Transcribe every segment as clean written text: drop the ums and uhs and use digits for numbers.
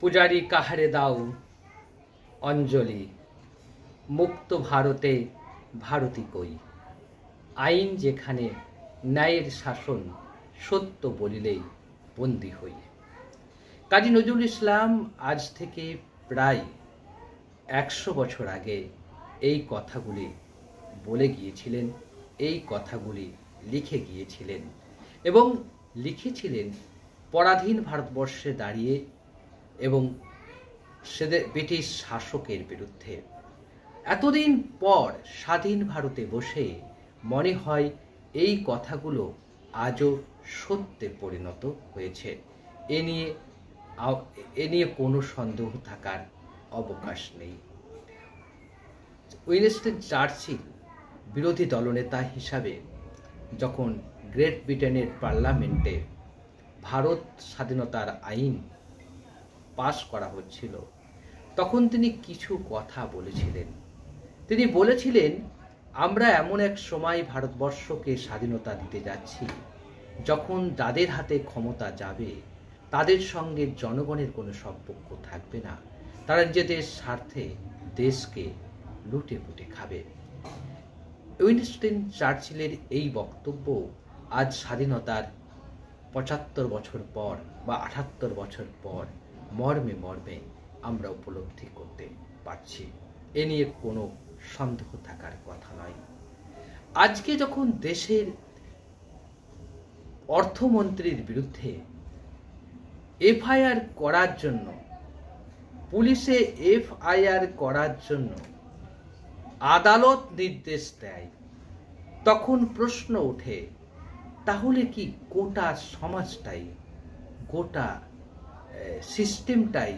পূজারি কাহারে দাও অঞ্জলি, মুক্ত ভারতে ভারতী কই। আইন যেখানে ন্যায়ের শাসন, সত্য বলিলেই বন্দী হই। কাজী নজরুল ইসলাম আজ থেকে প্রায় 100 বছর আগে এই কথাগুলি বলে গিয়েছিলেন, এই কথাগুলি লিখে গিয়েছিলেন এবং লিখেছিলেন পরাধীন ভারতবর্ষে দাঁড়িয়ে এবং সেদের ব্রিটিশ শাসকের বিরুদ্ধে। এতদিন পর স্বাধীন ভারতে বসে মনে হয় এই কথাগুলো আজও সত্যে পরিণত হয়েছে। এ নিয়ে কোনো সন্দেহ থাকার অবকাশ নেই। উইনস্টন চার্চিল বিরোধী দলনেতা হিসাবে যখন গ্রেট ব্রিটেনের পার্লামেন্টে ভারত স্বাধীনতার আইন পাশ করা হচ্ছিল, তখন তিনি কিছু কথা বলেছিলেন। তিনি বলেছিলেন, আমরা এমন এক সময় ভারতবর্ষকে স্বাধীনতা দিতে যাচ্ছি যখন যাদের হাতে ক্ষমতা যাবে তাদের সঙ্গে জনগণের কোনো সম্পর্ক থাকবে না, তারা নিজেদের স্বার্থে দেশকে লুটে পুটে খাবে। উইনস্টন চার্চিলের এই বক্তব্য আজ স্বাধীনতার 75 বছর পর বা 78 বছর পর মর্মে মর্মে আমরা উপলব্ধি করতে পারছি। এ নিয়ে কোনো সন্দেহ থাকার কথা নয়। আজকে যখন দেশের অর্থমন্ত্রীর বিরুদ্ধে এফআইআর করার জন্য, পুলিশে এফআইআর করার জন্য আদালত নির্দেশ দেয়, তখন প্রশ্ন ওঠে, তাহলে কি গোটা সমাজটাই, গোটা সিস্টেমটাই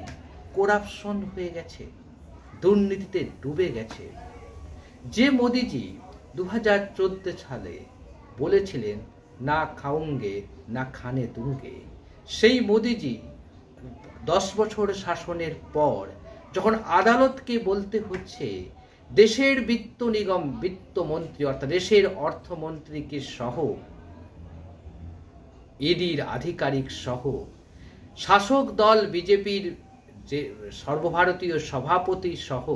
করাপশন হয়ে গেছে, দুর্নীতিতে ডুবে গেছে? যে মোদিজি 2014 সালে বলেছিলেন না খাউঙ্গে না খানে দুঙ্গে, সেই মোদিজি 10 বছর শাসনের পর যখন আদালতকে বলতে হচ্ছে দেশের বিত্ত নিগম, বিত্তমন্ত্রী অর্থাৎ দেশের অর্থমন্ত্রীকে সহ, ইডির আধিকারিক সহ, শাসক দল বিজেপির যে সর্বভারতীয় সভাপতি সহ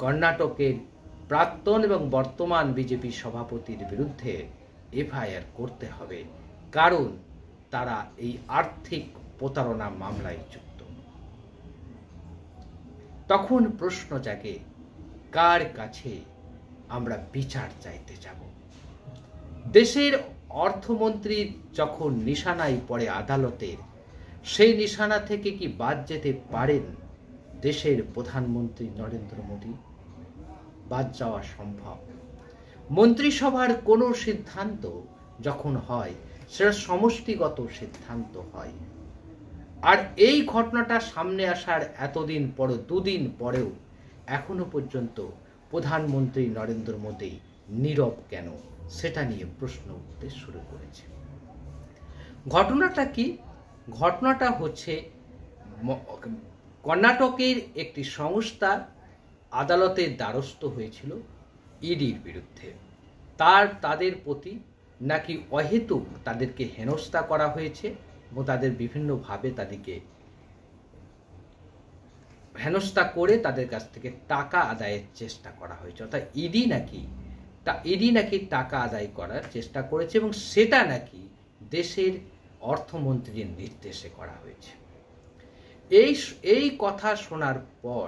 কর্ণাটকের প্রাক্তন এবং বর্তমান বিজেপি সভাপতির বিরুদ্ধে এফআইআর করতে হবে, কারণ তারা এই আর্থিক প্রতারণা মামলায় যুক্ত। তখন প্রশ্ন জাগে, কার কাছে আমরা বিচার চাইতে যাব? দেশের অর্থমন্ত্রী যখন নিশানায় পড়ে আদালতের, সেই নিশানা থেকে কি বাদ যেতে পারেন দেশের প্রধানমন্ত্রী নরেন্দ্র মোদী? বাদ যাওয়া সম্ভব? মন্ত্রিসভার কোনো সিদ্ধান্ত যখন হয় সেটা সমষ্টিগত সিদ্ধান্ত হয়। আর এই ঘটনাটা সামনে আসার এতদিন পর, 2 দিন পরেও এখনো পর্যন্ত প্রধানমন্ত্রী নরেন্দ্র মোদী নীরব কেন, সেটা নিয়ে প্রশ্ন উঠতে শুরু করেছে। ঘটনাটা কি? ঘটনাটা হচ্ছে কর্ণাটকের একটি সংস্থা আদালতের দ্বারস্থ হয়েছিল ইডির বিরুদ্ধে। তাদের প্রতি নাকি অহেতুক তাদেরকে হেনস্থা করা হয়েছে এবং তাদের বিভিন্নভাবে তাদেরকে হেনস্থা করে তাদের কাছ থেকে টাকা আদায়ের চেষ্টা করা হয়েছে। অর্থাৎ ইডি নাকি টাকা আদায় করার চেষ্টা করেছে এবং সেটা নাকি দেশের অর্থমন্ত্রীর নির্দেশে করা হয়েছে। এই কথা শোনার পর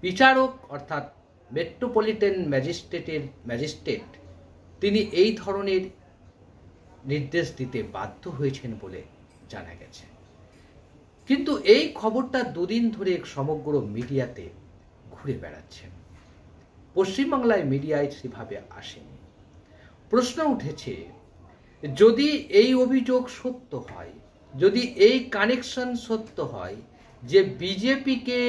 বিচারক অর্থাৎ মেট্রোপলিটন ম্যাজিস্ট্রেট তিনি এই ধরনের নির্দেশ দিতে বাধ্য হয়েছেন বলে জানা গেছে। কিন্তু এই খবরটা 2 দিন ধরে সমগ্র মিডিয়াতে ঘুরে বেড়াচ্ছে। পশ্চিমবাংলায় মিডিয়ায় সেভাবে আসেনি। প্রশ্ন উঠেছে, যদি এই অভিযোগ সত্য হয়, যদি এই কানেকশন সত্য হয় যে বিজেপিকে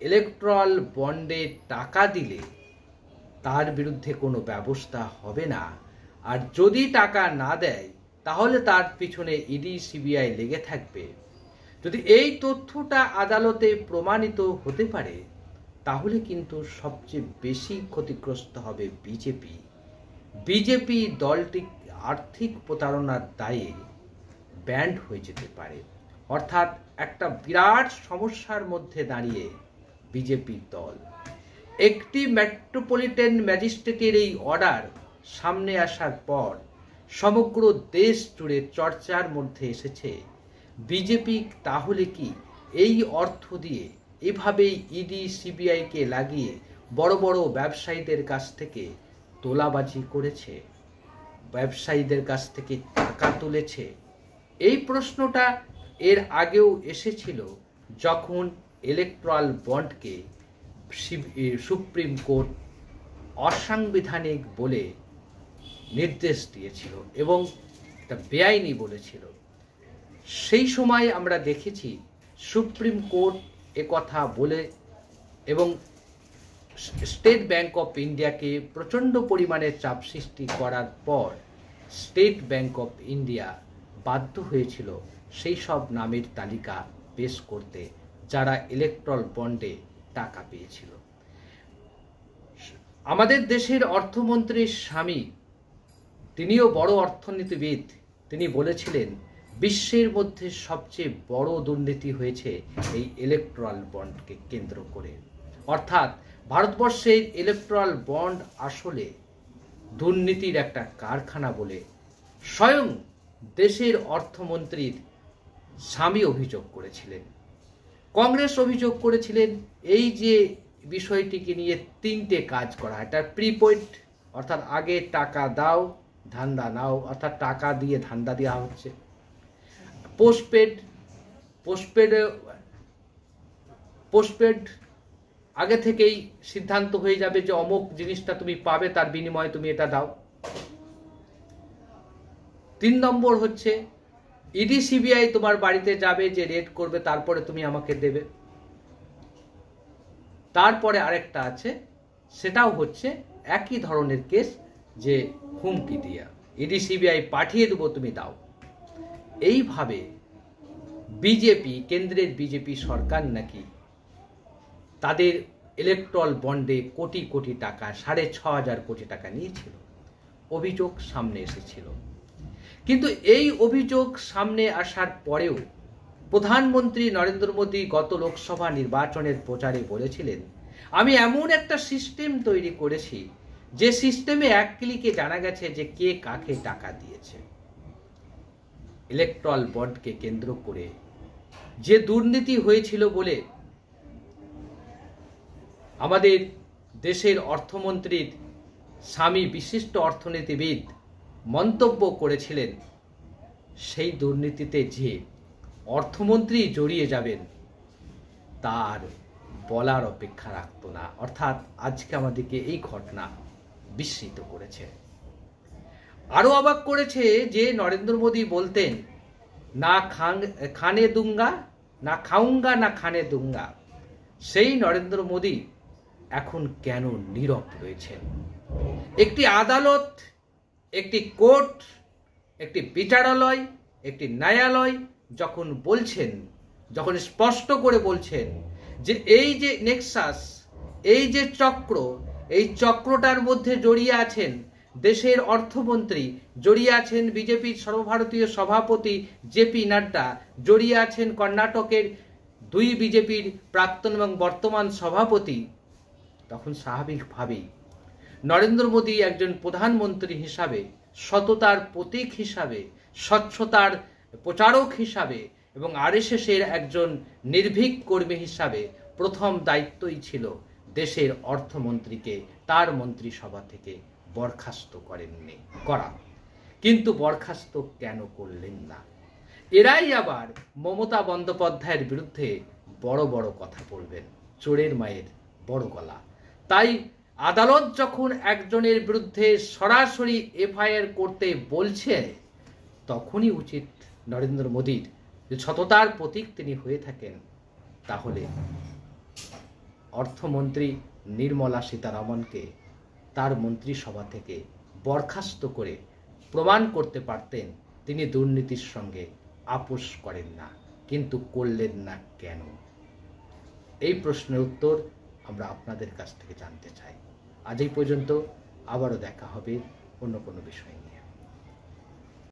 ইলেকট্রাল বন্ডে টাকা দিলে তার বিরুদ্ধে কোনো ব্যবস্থা হবে না, আর যদি টাকা না দেয় তাহলে তার পিছনে ইডি সিবিআই লেগে থাকবে, যদি এই তথ্যটা আদালতে প্রমাণিত হতে পারে, তাহলে কিন্তু সবচেয়ে বেশি ক্ষতিগ্রস্ত হবে বিজেপি দলটি আর্থিক প্রতারণার দায়ে ব্যান্ড হয়ে যেতে পারে। অর্থাৎ একটা বিরাট সমস্যার মধ্যে দাঁড়িয়ে বিজেপির দল। একটি মেট্রোপলিটন ম্যাজিস্ট্রেটের এই অর্ডার সামনে আসার পর সমগ্র দেশ জুড়ে চর্চার মধ্যে এসেছে বিজেপি তাহলে কি এই অর্থ দিয়ে এভাবেই ইডি সিবিআইকে লাগিয়ে বড় বড় ব্যবসায়ীদের কাছ থেকে তোলাবাজি করেছে, ব্যবসায়ীদের কাছ থেকে টাকা তুলেছে। এই প্রশ্নটা এর আগেও এসেছিল যখন ইলেকট্রাল বন্ডকে সুপ্রিম কোর্ট অসাংবিধানিক বলে নির্দেশ দিয়েছিল এবং এটা বেআইনি বলেছিল। সেই সময় আমরা দেখেছি সুপ্রিম কোর্ট একথা বলে এবং স্টেট ব্যাংক অফ ইন্ডিয়াকে প্রচণ্ড পরিমাণে চাপ সৃষ্টি করার পর স্টেট ব্যাংক অফ ইন্ডিয়া বাধ্য হয়েছিল সেই সব নামের তালিকা পেশ করতে যারা ইলেকট্রাল বন্ডে টাকা পেয়েছিল। আমাদের দেশের অর্থমন্ত্রীর স্বামী, তিনিও বড় অর্থনীতিবিদ, তিনি বলেছিলেন বিশ্বের মধ্যে সবচেয়ে বড় দুর্নীতি হয়েছে এই ইলেকট্রাল বন্ডকে কেন্দ্র করে। অর্থাৎ ভারতবর্ষের ইলেকট্রাল বন্ড আসলে দুর্নীতির একটা কারখানা বলে স্বয়ং দেশের অর্থমন্ত্রীর স্বামী অভিযোগ করেছিলেন। কংগ্রেস অভিযোগ করেছিলেন এই যে বিষয়টিকে নিয়ে তিনটে কাজ করা, এটা প্রিপেড অর্থাৎ আগে টাকা দাও ধান্দা নাও, অর্থাৎ টাকা দিয়ে ধান্দা দেওয়া হচ্ছে। পোস্টপেড আগে থেকেই সিদ্ধান্ত হয়ে যাবে যে অমুক জিনিসটা তুমি পাবে, তার বিনিময়ে তুমি এটা দাও। 3 নম্বর হচ্ছে ইডি সিবিআই তোমার বাড়িতে যাবে, যে রেড করবে, তারপরে তুমি আমাকে দেবে। তারপরে আরেকটা আছে, সেটাও হচ্ছে একই ধরনের কেস, যে হুমকি দিয়া ইডি সিবিআই পাঠিয়ে দেবো, তুমি দাও। এইভাবে বিজেপি, কেন্দ্রের বিজেপি সরকার নাকি তাদের ইলেকট্রাল বন্ডে কোটি কোটি টাকা, 6,500 কোটি টাকা নিয়েছিল, অভিযোগ সামনে এসেছিল। কিন্তু এই অভিযোগ সামনে আসার পরেও প্রধানমন্ত্রী নরেন্দ্র মোদী গত লোকসভা নির্বাচনের প্রচারে বলেছিলেন, আমি এমন একটা সিস্টেম তৈরি করেছি যে সিস্টেমে এক ক্লিকে জানা গেছে যে কে কাকে টাকা দিয়েছে। ইলেকট্রাল বন্ডকে কেন্দ্র করে যে দুর্নীতি হয়েছিল বলে আমাদের দেশের অর্থমন্ত্রীর স্বামী বিশিষ্ট অর্থনীতিবিদ মন্তব্য করেছিলেন, সেই দুর্নীতিতে যে অর্থমন্ত্রী জড়িয়ে যাবেন তার বলার অপেক্ষা রাখত না। অর্থাৎ আজকে আমাদেরকে এই ঘটনা বিস্মিত করেছে। আরো অবাক করেছে যে নরেন্দ্র মোদী বলতেন, না খানে দুঙ্গা, না খাউঙ্গা, না খানে দুঙ্গা। সেই নরেন্দ্র মোদী এখন কেন নীরব রয়েছেন? একটি আদালত, একটি কোর্ট, একটি বিচারালয়, একটি ন্যায়ালয় যখন বলছেন, যখন স্পষ্ট করে বলছেন যে এই যে নেক্সাস, এই যে চক্র, এই চক্রটার মধ্যে জড়িয়ে আছেন দেশের অর্থমন্ত্রী, জড়িয়ে আছেন বিজেপির সর্বভারতীয় সভাপতি জেপি নাড্ডা, জড়িয়ে আছেন কর্ণাটকের 2 বিজেপির প্রাক্তন এবং বর্তমান সভাপতি, তখন স্বাভাবিকভাবেই নরেন্দ্র মোদী একজন প্রধানমন্ত্রী হিসাবে, সততার প্রতীক হিসাবে, স্বচ্ছতার প্রচারক হিসাবে এবং আরএসএসের একজন নির্ভীক কর্মী হিসাবে প্রথম দায়িত্বই ছিল দেশের অর্থমন্ত্রীকে তার মন্ত্রিসভা থেকে বরখাস্ত করা। কিন্তু বরখাস্ত কেন করলেন না? এরাই আবার মমতা বন্দ্যোপাধ্যায়ের বিরুদ্ধে বড় বড় কথা বলবেন, চোরের মায়ের বড় গলা। তাই আদালত যখন একজনের বিরুদ্ধে সরাসরি এফআইআর করতে বলছে, তখনই উচিত নরেন্দ্র মোদীর, যে সততার প্রতীক তিনি হয়ে থাকেন, তাহলে অর্থমন্ত্রী নির্মলা সীতারামনকে তার মন্ত্রিসভা থেকে বরখাস্ত করে প্রমাণ করতে পারতেন তিনি দুর্নীতির সঙ্গে আপোষ করেন না। কিন্তু করলেন না কেন? এই প্রশ্নের উত্তর আমরা আপনাদের কাছ থেকে জানতে চাই। আজ এই পর্যন্ত, আবারও দেখা হবে অন্য কোনো বিষয় নিয়ে।